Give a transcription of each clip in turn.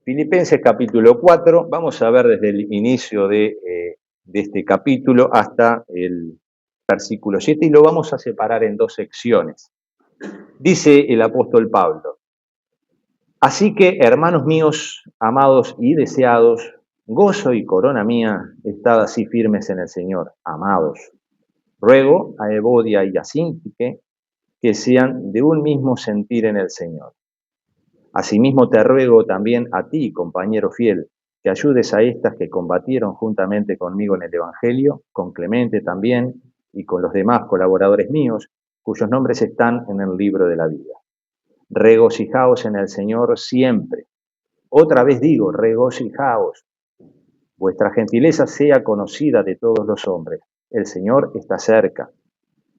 Filipenses capítulo 4, vamos a ver desde el inicio de este capítulo hasta el versículo 7 y lo vamos a separar en dos secciones. Dice el apóstol Pablo: así que, hermanos míos, amados y deseados, gozo y corona mía, estad así firmes en el Señor, amados. Ruego a Evodia y a Síntique que sean de un mismo sentir en el Señor. Asimismo te ruego también a ti, compañero fiel, que ayudes a estas que combatieron juntamente conmigo en el Evangelio, con Clemente también y con los demás colaboradores míos, cuyos nombres están en el libro de la vida. Regocijaos en el Señor siempre. Otra vez digo, regocijaos. Vuestra gentileza sea conocida de todos los hombres. El Señor está cerca.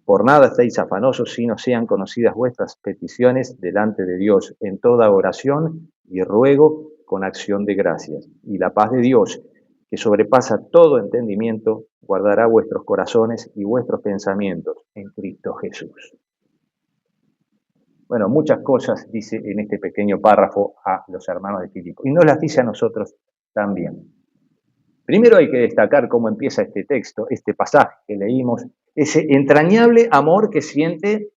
Por nada estéis afanosos, sino sean conocidas vuestras peticiones delante de Dios en toda oración y ruego con acción de gracias. Y la paz de Dios, que sobrepasa todo entendimiento, guardará vuestros corazones y vuestros pensamientos en Cristo Jesús. Bueno, muchas cosas dice en este pequeño párrafo a los hermanos de Filipo y nos las dice a nosotros también. Primero hay que destacar cómo empieza este texto, este pasaje que leímos, ese entrañable amor que siente,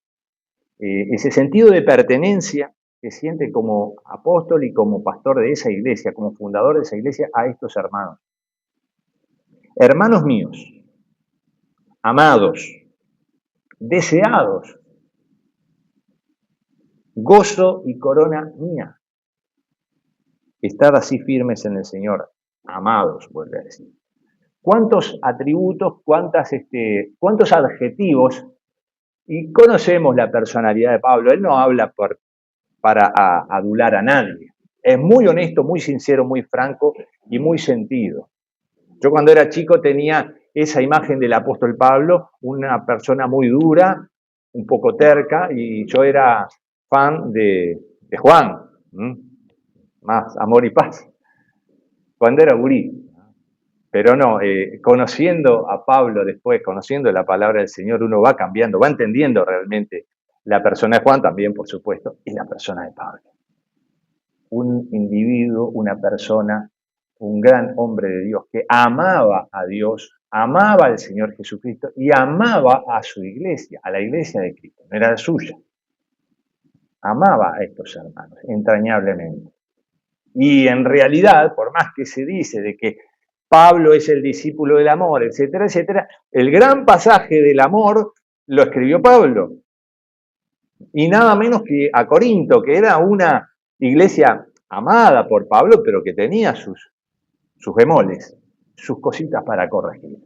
ese sentido de pertenencia que siente como apóstol y como pastor de esa iglesia, como fundador de esa iglesia, a estos hermanos. Hermanos míos, amados, deseados, gozo y corona mía. Estad así firmes en el Señor, amados, vuelve a decir. ¿Cuántos atributos, cuántos adjetivos? Y conocemos la personalidad de Pablo. Él no habla para adular a nadie. Es muy honesto, muy sincero, muy franco y muy sentido. Yo cuando era chico tenía esa imagen del apóstol Pablo, una persona muy dura, un poco terca, y yo era fan de Juan, más amor y paz, cuando era gurí. Pero no, conociendo a Pablo después, conociendo la palabra del Señor, uno va cambiando, va entendiendo realmente la persona de Juan también, por supuesto, y la persona de Pablo. Un individuo, una persona, un gran hombre de Dios que amaba a Dios, amaba al Señor Jesucristo y amaba a su iglesia, a la iglesia de Cristo, no era la suya. Amaba a estos hermanos entrañablemente. Y en realidad, por más que se dice de que Pablo es el discípulo del amor, etcétera, etcétera, el gran pasaje del amor lo escribió Pablo. Y nada menos que a Corinto, que era una iglesia amada por Pablo, pero que tenía sus bemoles, sus cositas para corregir.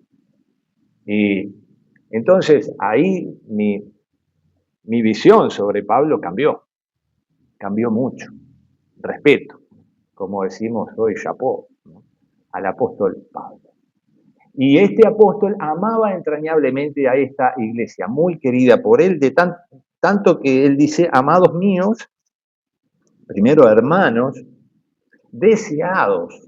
Y entonces ahí mi visión sobre Pablo cambió mucho. Respeto, como decimos hoy, chapó, ¿no?, al apóstol Pablo. Y este apóstol amaba entrañablemente a esta iglesia, muy querida por él, tanto que él dice, amados míos, primero hermanos, deseados.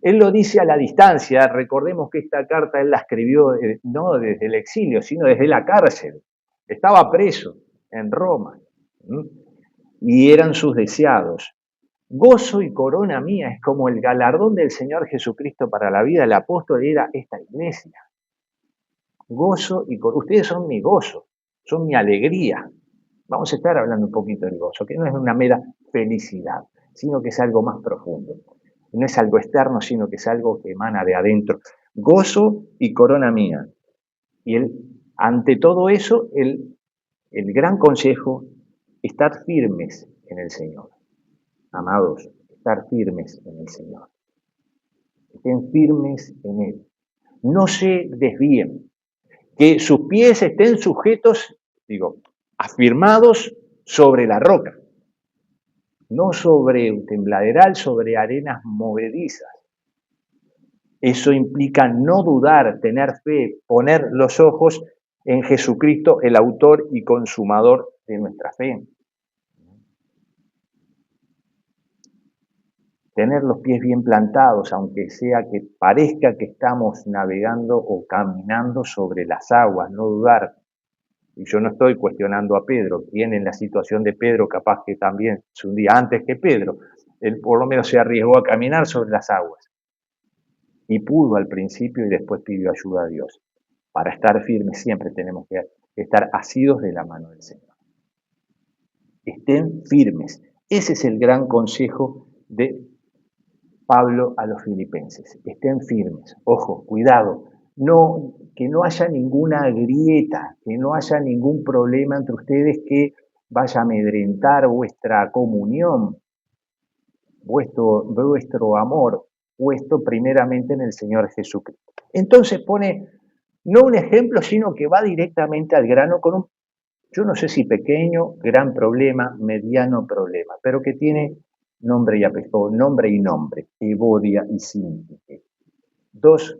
Él lo dice a la distancia, recordemos que esta carta él la escribió no desde el exilio, sino desde la cárcel. Estaba preso en Roma, y eran sus deseados. Gozo y corona mía es como el galardón del Señor Jesucristo para la vida del apóstol, era esta iglesia. Gozo y corona. Ustedes son mi gozo, son mi alegría. Vamos a estar hablando un poquito del gozo, que no es una mera felicidad, sino que es algo más profundo. No es algo externo, sino que es algo que emana de adentro. Gozo y corona mía. Y ante todo eso, el gran consejo, estar firmes en el Señor. Amados, estar firmes en el Señor. Estén firmes en Él. No se desvíen. Que sus pies estén sujetos, afirmados sobre la roca. No sobre un tembladeral, sobre arenas movedizas. Eso implica no dudar, tener fe, poner los ojos en Jesucristo, el autor y consumador de nuestra fe. Tener los pies bien plantados, aunque sea que parezca que estamos navegando o caminando sobre las aguas, no dudar. Y yo no estoy cuestionando a Pedro, quien en la situación de Pedro capaz que también se hundía antes que Pedro, Él por lo menos se arriesgó a caminar sobre las aguas. Y pudo al principio y después pidió ayuda a Dios. Para estar firmes siempre tenemos que estar asidos de la mano del Señor. Estén firmes. Ese es el gran consejo de Pablo a los filipenses. Estén firmes. Ojo, cuidado. Que no haya ninguna grieta, que no haya ningún problema entre ustedes que vaya a amedrentar vuestra comunión, vuestro amor, puesto primeramente en el Señor Jesucristo. Entonces pone no un ejemplo, sino que va directamente al grano con un, yo no sé si pequeño, gran problema, mediano problema, pero que tiene nombre y nombre, Evodia y Síntique. Dos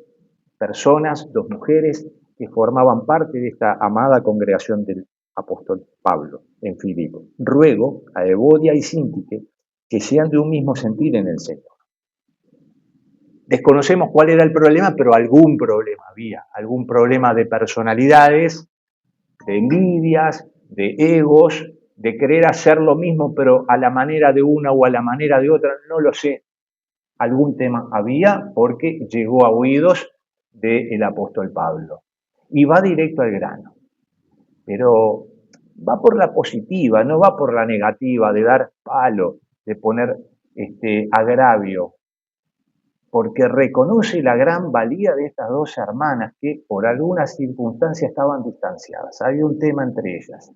personas, dos mujeres que formaban parte de esta amada congregación del apóstol Pablo en Filipo. Ruego a Evodia y Síntique que sean de un mismo sentir en el Señor. Desconocemos cuál era el problema, pero algún problema había, algún problema de personalidades, de envidias, de egos, de querer hacer lo mismo, pero a la manera de una o a la manera de otra, no lo sé. Algún tema había porque llegó a oídos del apóstol Pablo. Y va directo al grano. Pero va por la positiva, no va por la negativa de dar palo, de poner agravio, porque reconoce la gran valía de estas dos hermanas que por algunas circunstancias estaban distanciadas. Hay un tema entre ellas.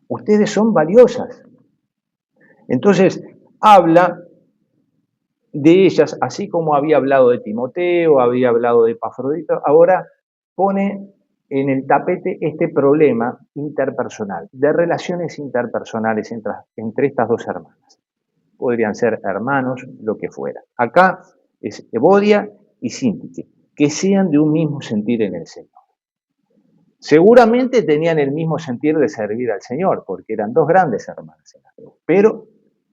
Ustedes son valiosas. Entonces, habla de ellas, así como había hablado de Timoteo, había hablado de Epafrodito, ahora pone en el tapete este problema interpersonal, de relaciones interpersonales entre estas dos hermanas. Podrían ser hermanos, lo que fuera. Acá es Evodia y Síntique, que sean de un mismo sentir en el Señor. Seguramente tenían el mismo sentir de servir al Señor, porque eran dos grandes hermanas, pero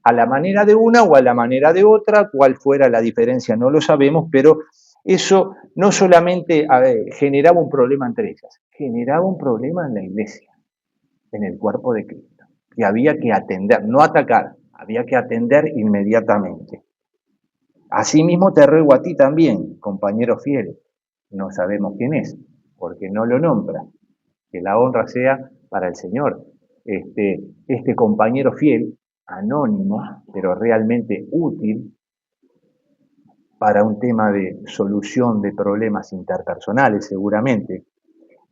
a la manera de una o a la manera de otra, cuál fuera la diferencia no lo sabemos, pero eso no solamente generaba un problema entre ellas, generaba un problema en la iglesia, en el cuerpo de Cristo, que había que atender, no atacar, había que atender inmediatamente. Asimismo te ruego a ti también, compañero fiel, no sabemos quién es, porque no lo nombra, que la honra sea para el Señor. Este compañero fiel, anónimo, pero realmente útil para un tema de solución de problemas interpersonales seguramente,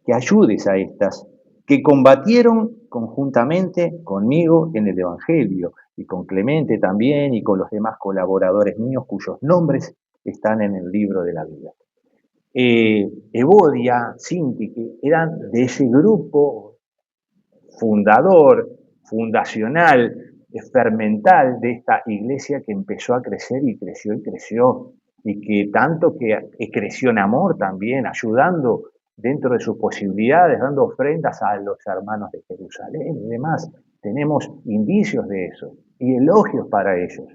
que ayudes a estas que combatieron conjuntamente conmigo en el Evangelio, y con Clemente también, y con los demás colaboradores míos cuyos nombres están en el libro de la vida. Evodia, Síntique, eran de ese grupo fundacional, fermental de esta iglesia que empezó a crecer y creció, y que tanto que creció en amor también, ayudando dentro de sus posibilidades, dando ofrendas a los hermanos de Jerusalén y demás. Tenemos indicios de eso y elogios para ellos.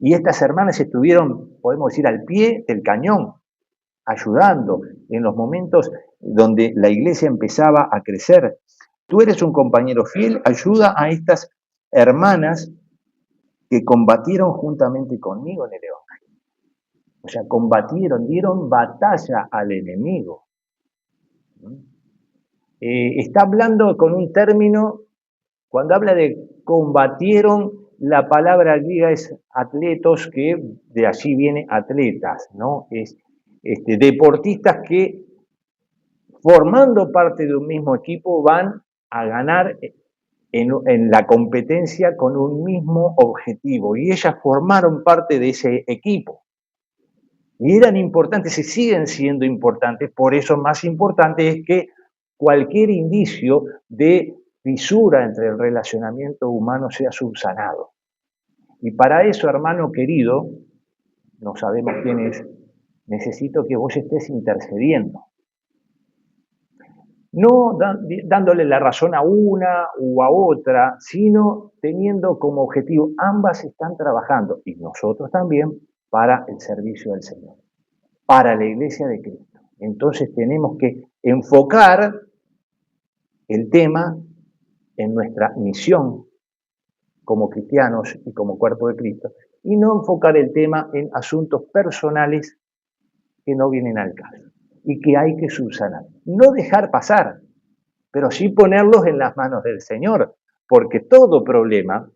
Y estas hermanas estuvieron, podemos decir, al pie del cañón, ayudando en los momentos donde la iglesia empezaba a crecer. Tú eres un compañero fiel, ayuda a estas hermanas que combatieron juntamente conmigo en el Evangelio. O sea, dieron batalla al enemigo. Está hablando con un término, cuando habla de combatieron, la palabra griega es atletos, que de allí viene atletas, ¿no? Es deportistas que formando parte de un mismo equipo van a ganar en la competencia con un mismo objetivo, y ellas formaron parte de ese equipo y eran importantes y siguen siendo importantes. Por eso más importante es que cualquier indicio de fisura entre el relacionamiento humano sea subsanado. Y para eso, hermano querido, no sabemos quién es, necesito que vos estés intercediendo. No dándole la razón a una u a otra, sino teniendo como objetivo, ambas están trabajando, y nosotros también, para el servicio del Señor, para la iglesia de Cristo. Entonces tenemos que enfocar el tema en nuestra misión como cristianos y como cuerpo de Cristo, y no enfocar el tema en asuntos personales que no vienen al caso y que hay que subsanar. No dejar pasar, pero sí ponerlos en las manos del Señor, porque todo problema,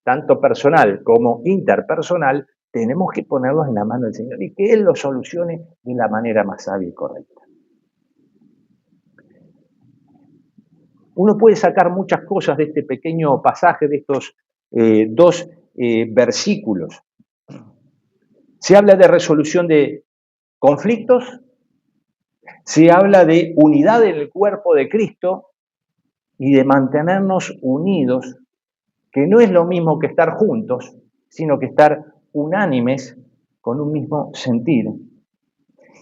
tanto personal como interpersonal, tenemos que ponerlos en la mano del Señor y que Él lo solucione de la manera más sabia y correcta. Uno puede sacar muchas cosas de este pequeño pasaje, de estos dos versículos. Se habla de resolución de conflictos, se habla de unidad en el cuerpo de Cristo y de mantenernos unidos, que no es lo mismo que estar juntos, sino que estar unánimes con un mismo sentir.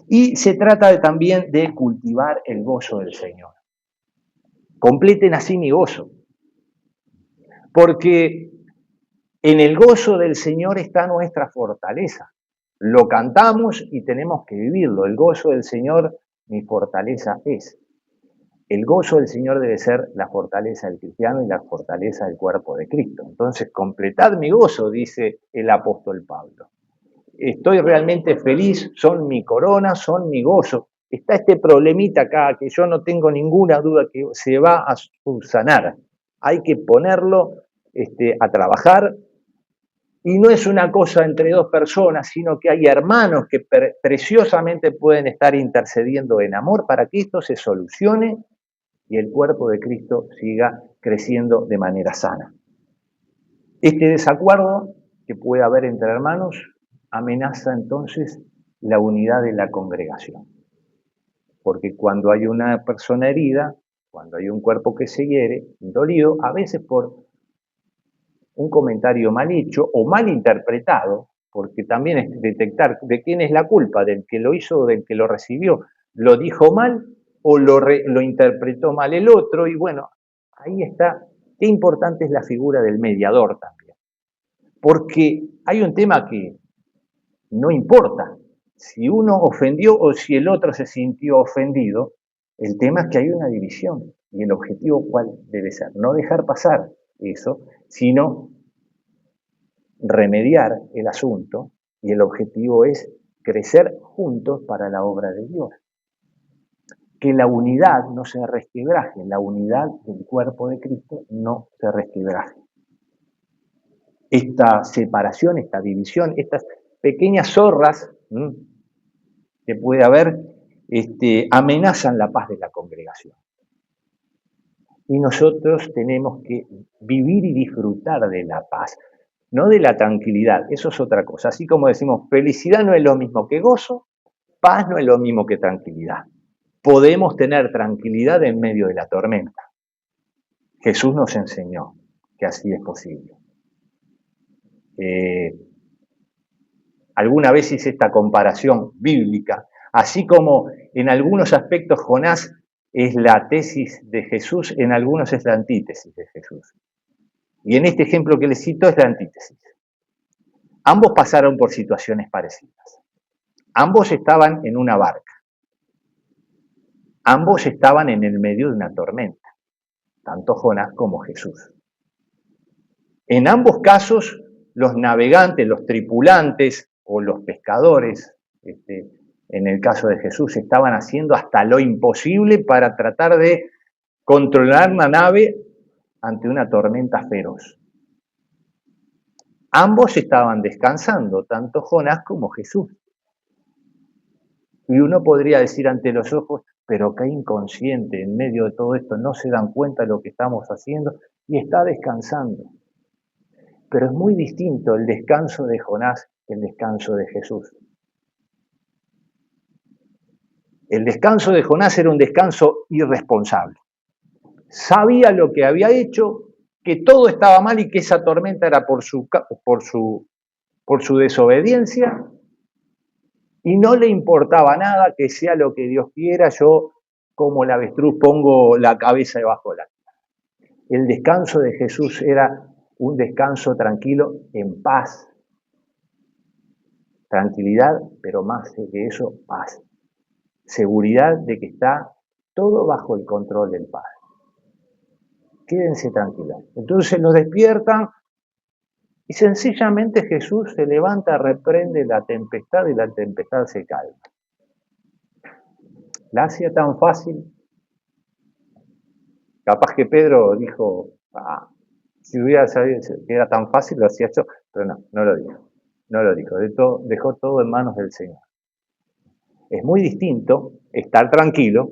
Y se trata también de cultivar el gozo del Señor. Completen así mi gozo, porque en el gozo del Señor está nuestra fortaleza. Lo cantamos y tenemos que vivirlo. El gozo del Señor, mi fortaleza es. El gozo del Señor debe ser la fortaleza del cristiano y la fortaleza del cuerpo de Cristo. Entonces, completad mi gozo, dice el apóstol Pablo. Estoy realmente feliz, son mi corona, son mi gozo. Está este problemita acá que yo no tengo ninguna duda que se va a subsanar. Hay que ponerlo a trabajar. Y no es una cosa entre dos personas, sino que hay hermanos que preciosamente pueden estar intercediendo en amor para que esto se solucione y el cuerpo de Cristo siga creciendo de manera sana. Este desacuerdo que puede haber entre hermanos amenaza entonces la unidad de la congregación. Porque cuando hay una persona herida, cuando hay un cuerpo que se hiere, dolido, a veces por un comentario mal hecho o mal interpretado, porque también es detectar de quién es la culpa, del que lo hizo o del que lo recibió. ¿Lo dijo mal o lo interpretó mal el otro? Y bueno, ahí está. Qué importante es la figura del mediador también. Porque hay un tema que no importa si uno ofendió o si el otro se sintió ofendido, el tema es que hay una división. Y el objetivo, ¿cuál debe ser? No dejar pasar eso, sino remediar el asunto, y el objetivo es crecer juntos para la obra de Dios. Que la unidad no se resquebraje, la unidad del cuerpo de Cristo no se resquebraje. Esta separación, esta división, estas pequeñas zorras que puede haber, amenazan la paz de la congregación. Y nosotros tenemos que vivir y disfrutar de la paz, no de la tranquilidad, eso es otra cosa. Así como decimos, felicidad no es lo mismo que gozo, paz no es lo mismo que tranquilidad. Podemos tener tranquilidad en medio de la tormenta. Jesús nos enseñó que así es posible. Alguna vez hice esta comparación bíblica, así como en algunos aspectos Jonás es la tesis de Jesús, en algunos es la antítesis de Jesús. Y en este ejemplo que les cito es la antítesis. Ambos pasaron por situaciones parecidas. Ambos estaban en una barca. Ambos estaban en el medio de una tormenta, tanto Jonás como Jesús. En ambos casos, los navegantes, los tripulantes o los pescadores, en el caso de Jesús, estaban haciendo hasta lo imposible para tratar de controlar la nave ante una tormenta feroz. Ambos estaban descansando, tanto Jonás como Jesús. Y uno podría decir ante los ojos, pero qué inconsciente, en medio de todo esto no se dan cuenta de lo que estamos haciendo y está descansando. Pero es muy distinto el descanso de Jonás que el descanso de Jesús. El descanso de Jonás era un descanso irresponsable. Sabía lo que había hecho, que todo estaba mal y que esa tormenta era por su desobediencia, y no le importaba nada, que sea lo que Dios quiera, yo como el avestruz pongo la cabeza debajo de la tierra. El descanso de Jesús era un descanso tranquilo, en paz. Tranquilidad, pero más que eso, paz. Seguridad de que está todo bajo el control del Padre. Quédense tranquilos. Entonces nos despiertan Y sencillamente Jesús se levanta, reprende la tempestad y la tempestad se calma. ¿La hacía tan fácil? Capaz que Pedro dijo, si hubiera sabido que era tan fácil lo hacía yo, pero no lo dijo. No lo dijo, dejó todo en manos del Señor. Es muy distinto estar tranquilo,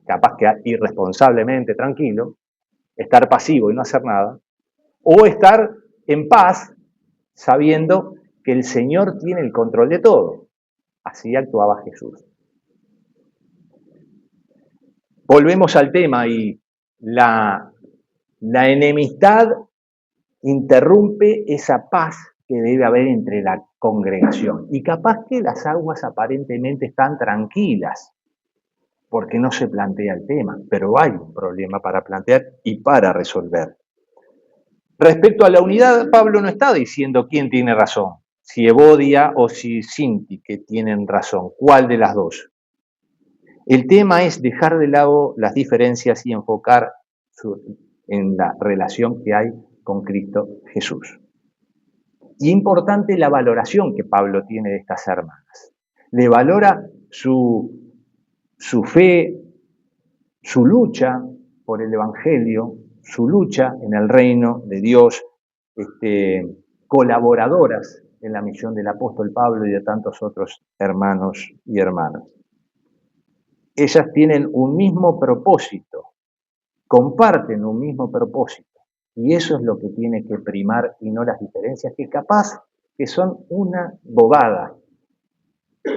capaz que irresponsablemente tranquilo, estar pasivo y no hacer nada, o estar en paz sabiendo que el Señor tiene el control de todo. Así actuaba Jesús. Volvemos al tema y la enemistad interrumpe esa paz que debe haber entre la congregación. Y capaz que las aguas aparentemente están tranquilas, porque no se plantea el tema, pero hay un problema para plantear y para resolver. Respecto a la unidad, Pablo no está diciendo quién tiene razón, si Evodia o si Sinti que tienen razón, cuál de las dos. El tema es dejar de lado las diferencias y enfocar en la relación que hay con Cristo Jesús. Y importante la valoración que Pablo tiene de estas hermanas. Le valora su fe, su lucha por el Evangelio, su lucha en el reino de Dios, colaboradoras en la misión del apóstol Pablo y de tantos otros hermanos y hermanas. Ellas tienen un mismo propósito, comparten un mismo propósito, y eso es lo que tiene que primar y no las diferencias, que capaz que son una bobada,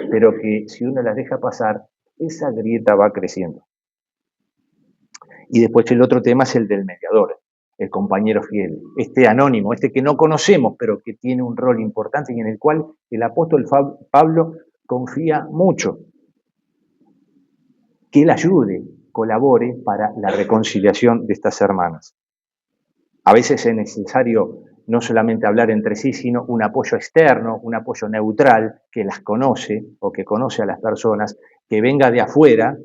pero que si uno las deja pasar, esa grieta va creciendo. Y después el otro tema es el del mediador, el compañero fiel, este anónimo, este que no conocemos, pero que tiene un rol importante y en el cual el apóstol Pablo confía mucho. Que él ayude, colabore para la reconciliación de estas hermanas. A veces es necesario no solamente hablar entre sí, sino un apoyo externo, un apoyo neutral, que las conoce o que conoce a las personas, que venga de afuera,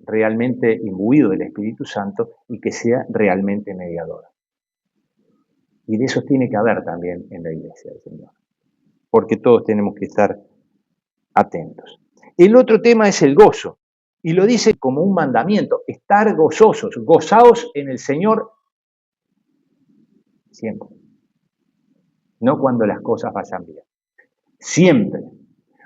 realmente imbuido del Espíritu Santo y que sea realmente mediador. Y de eso tiene que haber también en la iglesia del Señor, porque todos tenemos que estar atentos. El otro tema es el gozo, y lo dice como un mandamiento, estar gozosos, gozaos en el Señor siempre, no cuando las cosas vayan bien, siempre,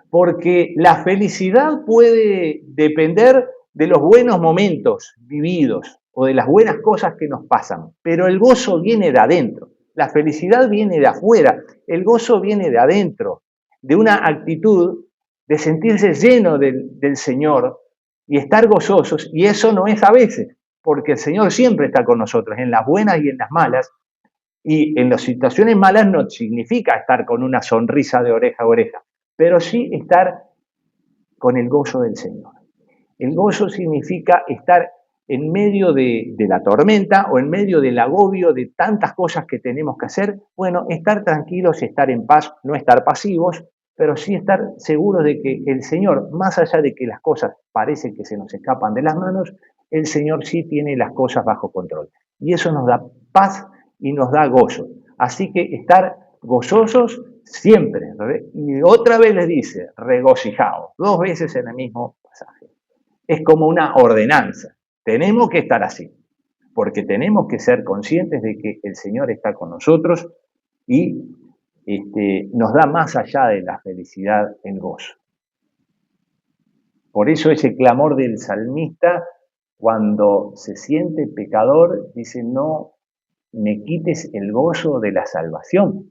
porque la felicidad puede depender de los buenos momentos vividos o de las buenas cosas que nos pasan, pero el gozo viene de adentro, la felicidad viene de afuera, el gozo viene de adentro, de una actitud de sentirse lleno del Señor y estar gozosos, y eso no es a veces, porque el Señor siempre está con nosotros, en las buenas y en las malas, y en las situaciones malas no significa estar con una sonrisa de oreja a oreja, pero sí estar con el gozo del Señor. El gozo significa estar en medio de la tormenta o en medio del agobio de tantas cosas que tenemos que hacer. Bueno, estar tranquilos, estar en paz, no estar pasivos, pero sí estar seguros de que el Señor, más allá de que las cosas parecen que se nos escapan de las manos, el Señor sí tiene las cosas bajo control. Y eso nos da paz y nos da gozo. Así que estar gozosos siempre. Y otra vez les dice, regocijaos, 2 veces en el mismo pasaje. Es como una ordenanza. Tenemos que estar así, porque tenemos que ser conscientes de que el Señor está con nosotros y nos da más allá de la felicidad el gozo. Por eso ese clamor del salmista, cuando se siente pecador, dice, no me quites el gozo de la salvación.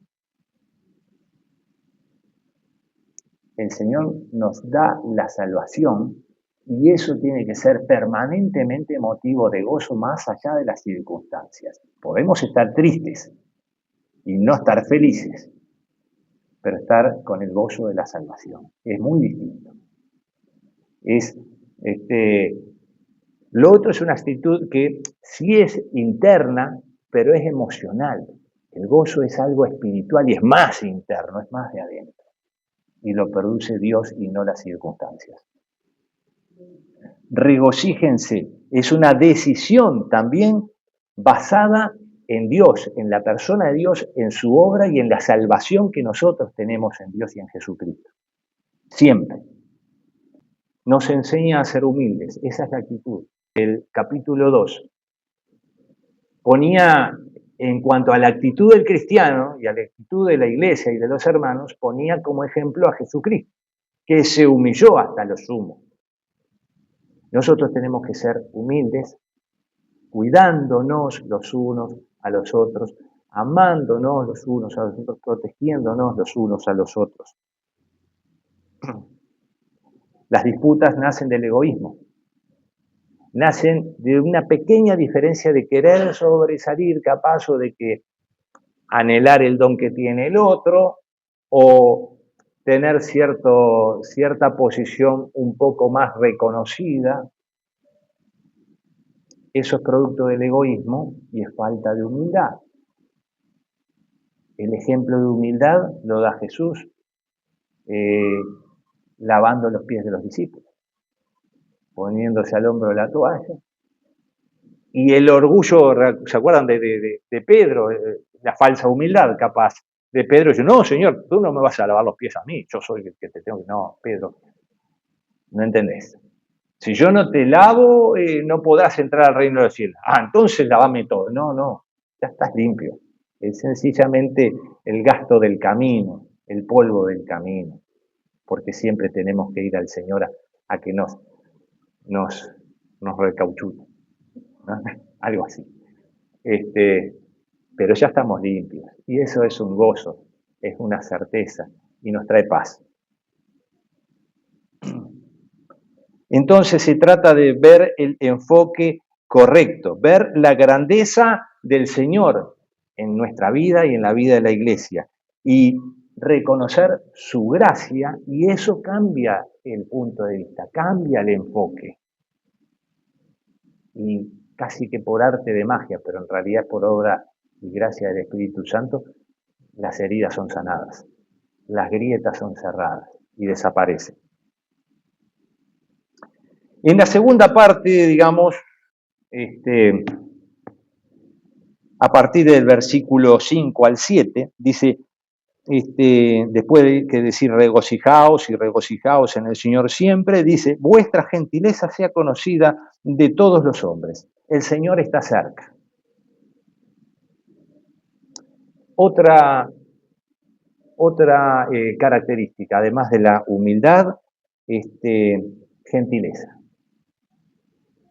El Señor nos da la salvación y eso tiene que ser permanentemente motivo de gozo más allá de las circunstancias. Podemos estar tristes y no estar felices, pero estar con el gozo de la salvación. Es muy distinto. Lo otro es una actitud que sí es interna, pero es emocional. El gozo es algo espiritual y es más interno, es más de adentro. Y lo produce Dios y no las circunstancias. Regocíjense, es una decisión también basada en Dios, en la persona de Dios, en su obra y en la salvación que nosotros tenemos en Dios y en Jesucristo. Siempre. Nos enseña a ser humildes, esa es la actitud. El capítulo 2 ponía, en cuanto a la actitud del cristiano y a la actitud de la iglesia y de los hermanos, ponía como ejemplo a Jesucristo, que se humilló hasta lo sumo. Nosotros tenemos que ser humildes, cuidándonos los unos a los otros, amándonos los unos a los otros, protegiéndonos los unos a los otros. Las disputas nacen del egoísmo, nacen de una pequeña diferencia de querer sobresalir, capaz o de que anhelar el don que tiene el otro, o tener cierta posición un poco más reconocida. Eso es producto del egoísmo y es falta de humildad. El ejemplo de humildad lo da Jesús lavando los pies de los discípulos, poniéndose al hombro la toalla. Y el orgullo, ¿se acuerdan de Pedro? La falsa humildad, capaz. De Pedro dice, no, Señor, tú no me vas a lavar los pies a mí, yo soy el que te tengo que... No, Pedro, no entendés. Si yo no te lavo, no podrás entrar al reino del cielo. Ah, entonces lavame todo. No, ya estás limpio. Es sencillamente el gasto del camino, el polvo del camino, porque siempre tenemos que ir al Señor a que nos recauchute, ¿no? Algo así. Pero ya estamos limpios, y eso es un gozo, es una certeza, y nos trae paz. Entonces se trata de ver el enfoque correcto, ver la grandeza del Señor en nuestra vida y en la vida de la iglesia, y reconocer su gracia, y eso cambia el punto de vista, cambia el enfoque. Y casi que por arte de magia, pero en realidad por obra y gracia del Espíritu Santo, las heridas son sanadas, las grietas son cerradas y desaparecen. En la segunda parte, digamos, a partir del versículo 5 al 7, dice, después de que decir regocijaos y regocijaos en el Señor siempre, dice, vuestra gentileza sea conocida de todos los hombres. El Señor está cerca. Otra característica, además de la humildad, gentileza.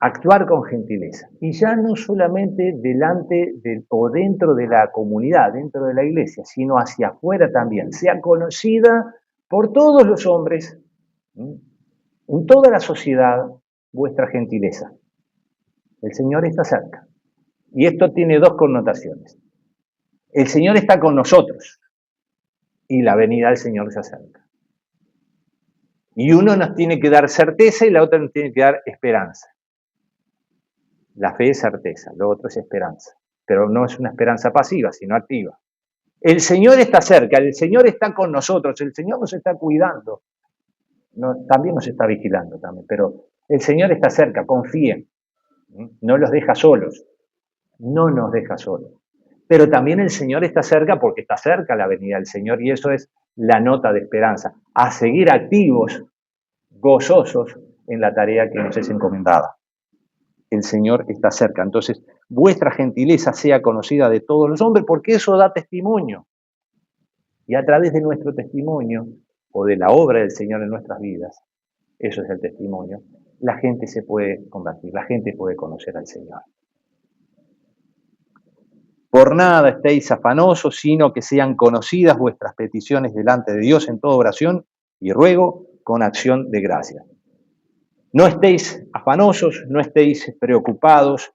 Actuar con gentileza. Y ya no solamente delante o dentro de la comunidad, dentro de la iglesia, sino hacia afuera también. Sea conocida por todos los hombres, en toda la sociedad, vuestra gentileza. El Señor está cerca. Y esto tiene dos connotaciones. El Señor está con nosotros y la venida del Señor se acerca. Y uno nos tiene que dar certeza y la otra nos tiene que dar esperanza. La fe es certeza, lo otro es esperanza. Pero no es una esperanza pasiva, sino activa. El Señor está cerca, el Señor está con nosotros, el Señor nos está cuidando. También nos está vigilando, pero el Señor está cerca, confíen. No los deja solos, no nos deja solos. Pero también el Señor está cerca porque está cerca la venida del Señor, y eso es la nota de esperanza, a seguir activos, gozosos en la tarea que nos es encomendada. El Señor está cerca. Entonces, vuestra gentileza sea conocida de todos los hombres, porque eso da testimonio. Y a través de nuestro testimonio, o de la obra del Señor en nuestras vidas, eso es el testimonio, la gente se puede convertir, la gente puede conocer al Señor. Por nada estéis afanosos, sino que sean conocidas vuestras peticiones delante de Dios en toda oración y ruego con acción de gracias. No estéis afanosos, no estéis preocupados,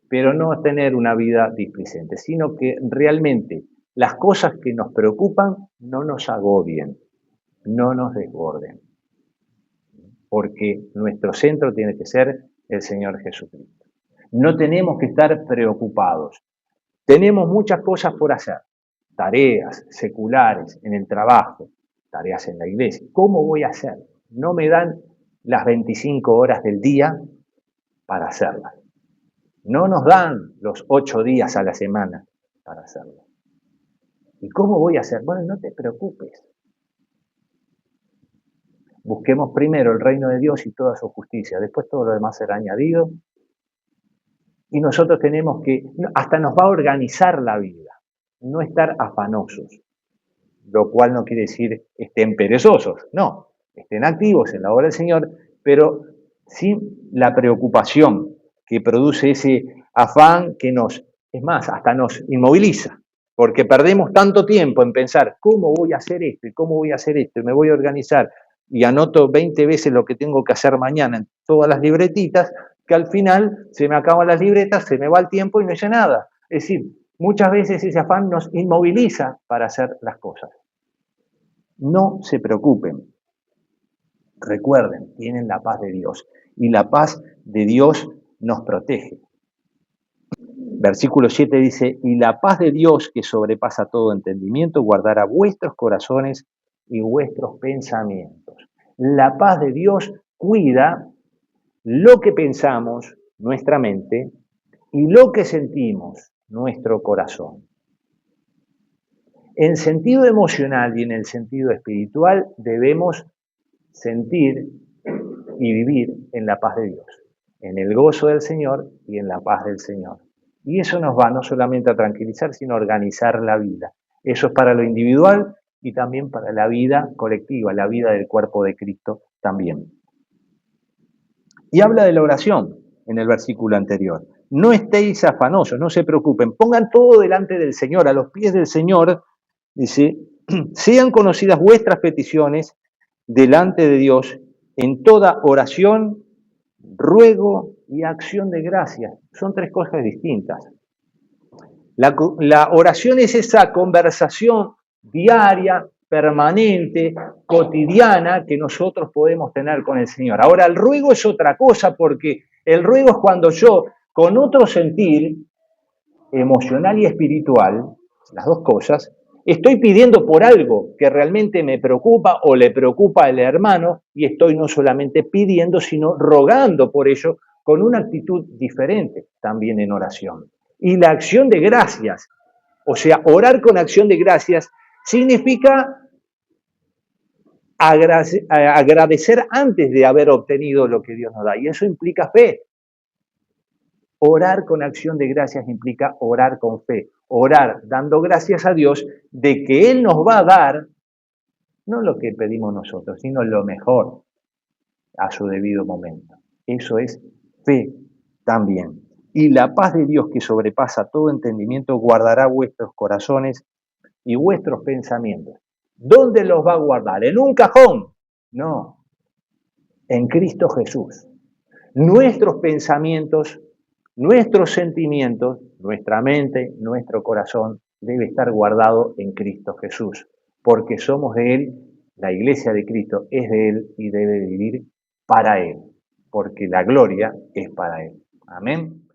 pero no tener una vida displicente, sino que realmente las cosas que nos preocupan no nos agobien, no nos desborden, porque nuestro centro tiene que ser el Señor Jesucristo. No tenemos que estar preocupados. Tenemos muchas cosas por hacer, tareas seculares en el trabajo, tareas en la iglesia. ¿Cómo voy a hacer? No me dan las 25 horas del día para hacerlas. No nos dan los 8 días a la semana para hacerlo. ¿Y cómo voy a hacer? Bueno, no te preocupes. Busquemos primero el reino de Dios y toda su justicia. Después todo lo demás será añadido. Y nosotros tenemos que, hasta nos va a organizar la vida, no estar afanosos. Lo cual no quiere decir estén perezosos, no, estén activos en la obra del Señor, pero sin la preocupación que produce ese afán que es más, hasta nos inmoviliza, porque perdemos tanto tiempo en pensar, ¿cómo voy a hacer esto? ¿Y cómo voy a hacer esto? Y me voy a organizar, y anoto 20 veces lo que tengo que hacer mañana en todas las libretitas, que al final se me acaban las libretas, se me va el tiempo y no hice nada. Es decir, muchas veces ese afán nos inmoviliza para hacer las cosas. No se preocupen. Recuerden, tienen la paz de Dios. Y la paz de Dios nos protege. Versículo 7 dice, y la paz de Dios que sobrepasa todo entendimiento guardará vuestros corazones y vuestros pensamientos. La paz de Dios cuida lo que pensamos, nuestra mente, y lo que sentimos, nuestro corazón. En sentido emocional y en el sentido espiritual debemos sentir y vivir en la paz de Dios, en el gozo del Señor y en la paz del Señor. Y eso nos va no solamente a tranquilizar, sino a organizar la vida. Eso es para lo individual y también para la vida colectiva, la vida del cuerpo de Cristo también. Y habla de la oración en el versículo anterior. No estéis afanosos, no se preocupen, pongan todo delante del Señor, a los pies del Señor, dice, sean conocidas vuestras peticiones delante de Dios en toda oración, ruego y acción de gracias. Son 3 cosas distintas. La oración es esa conversación diaria, permanente, cotidiana que nosotros podemos tener con el Señor. Ahora, el ruego es otra cosa porque el ruego es cuando yo, con otro sentir emocional y espiritual, las dos cosas, estoy pidiendo por algo que realmente me preocupa o le preocupa al hermano y estoy no solamente pidiendo, sino rogando por ello con una actitud diferente también en oración. Y la acción de gracias, o sea, orar con acción de gracias, significa agradecer antes de haber obtenido lo que Dios nos da. Y eso implica fe. Orar con acción de gracias implica orar con fe. Orar dando gracias a Dios de que Él nos va a dar, no lo que pedimos nosotros, sino lo mejor a su debido momento. Eso es fe también. Y la paz de Dios que sobrepasa todo entendimiento guardará vuestros corazones y vuestros pensamientos. ¿Dónde los va a guardar? ¿En un cajón? No, en Cristo Jesús. Nuestros pensamientos, nuestros sentimientos, nuestra mente, nuestro corazón debe estar guardado en Cristo Jesús, porque somos de Él, la iglesia de Cristo es de Él y debe vivir para Él, porque la gloria es para Él. Amén.